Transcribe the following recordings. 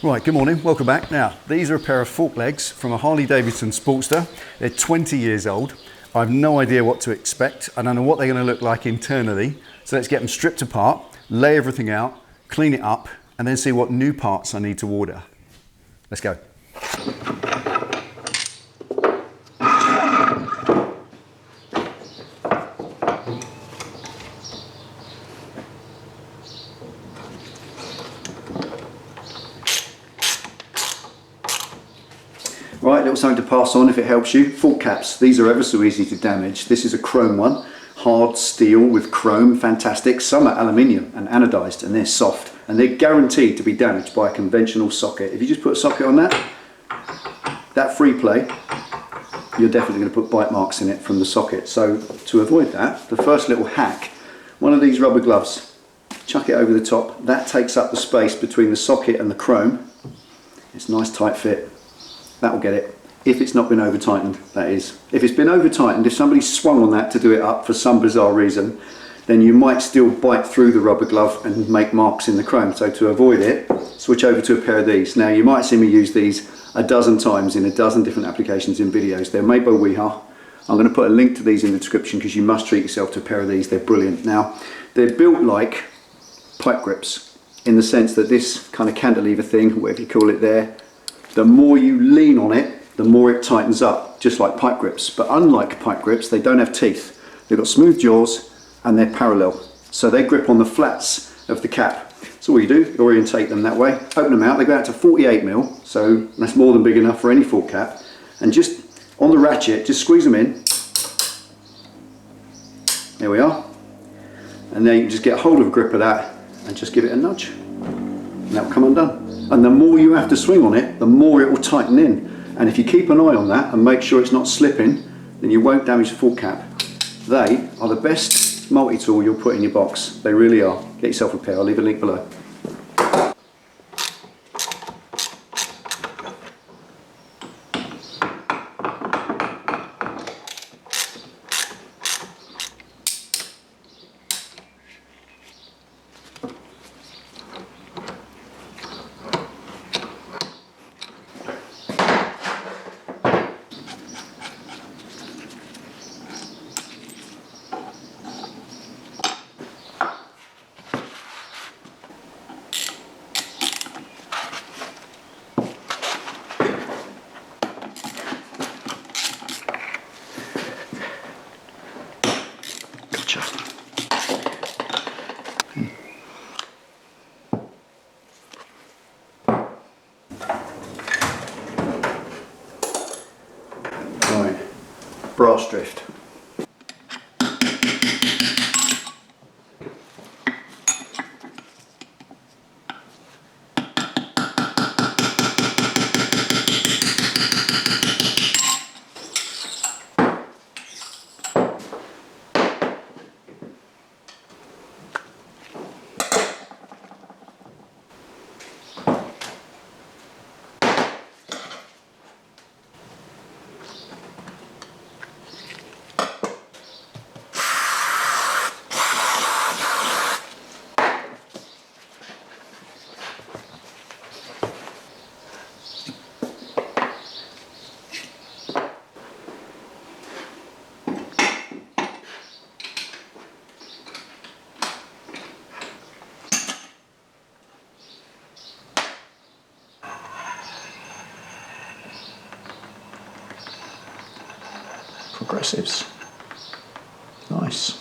Right, good morning, welcome back. Now, these are a pair of fork legs from a Harley Sportster. They're 20 years old. I have no idea what to expect. I don't know what they're going to look like internally. So let's get them stripped apart, lay everything out, clean it up, and then see what new parts I need to order. Let's go. Right, little something to pass on if it helps you. Fork caps, these are ever so easy to damage. This is a chrome one, hard steel with chrome, fantastic. Some are aluminium and anodized and they're soft and they're guaranteed to be damaged by a conventional socket. If you just put a socket on that free play, you're definitely going to put bite marks in it from the socket. So to avoid that, the first little hack, one of these rubber gloves, chuck it over the top. That takes up the space between the socket and the chrome. It's a nice tight fit. That will get it. If it's not been over tightened, that is. If it's been over tightened, if somebody swung on that to do it up for some bizarre reason, then you might still bite through the rubber glove and make marks in the chrome. So to avoid it, switch over to a pair of these. Now you might see me use these a dozen times in a dozen different applications in videos. They're made by Wiha. I'm going to put a link to these in the description because you must treat yourself to a pair of these. They're brilliant. Now, they're built like pipe grips in the sense that this kind of cantilever thing, whatever you call it there, the more you lean on it, the more it tightens up, just like pipe grips. But unlike pipe grips, they don't have teeth. They've got smooth jaws and they're parallel. So they grip on the flats of the cap. So all you do, you orientate them that way, open them out, they go out to 48mm, so that's more than big enough for any fork cap. And just on the ratchet, just squeeze them in. There we are. And then you can just get hold of a grip of that and just give it a nudge. And that will come undone. And the more you have to swing on it, the more it will tighten in. And if you keep an eye on that and make sure it's not slipping, then you won't damage the fork cap. They are the best multi-tool you'll put in your box. They really are. Get yourself a pair. I'll leave a link below. Right, brass drift. Progressives. Nice.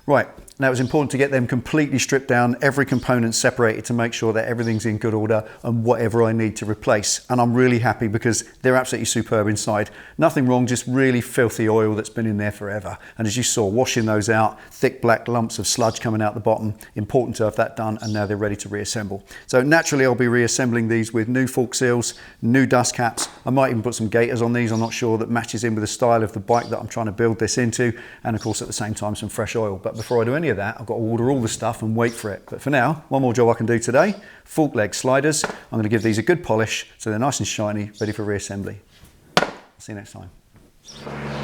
Right, now it's important to get them completely stripped down, every component separated to make sure that everything's in good order and whatever I need to replace. And I'm really happy because they're absolutely superb inside. Nothing wrong, just really filthy oil that's been in there forever. And as you saw, washing those out, thick black lumps of sludge coming out the bottom, important to have that done, and now they're ready to reassemble. So naturally I'll be reassembling these with new fork seals, new dust caps. I might even put some gaiters on these, I'm not sure, that matches in with the style of the bike that I'm trying to build this into, and of course at the same time some fresh oil. But before I do any of that, I've got to order all the stuff and wait for it. But for now, one more job I can do today, fork leg sliders. I'm going to give these a good polish so they're nice and shiny, ready for reassembly. See you next time.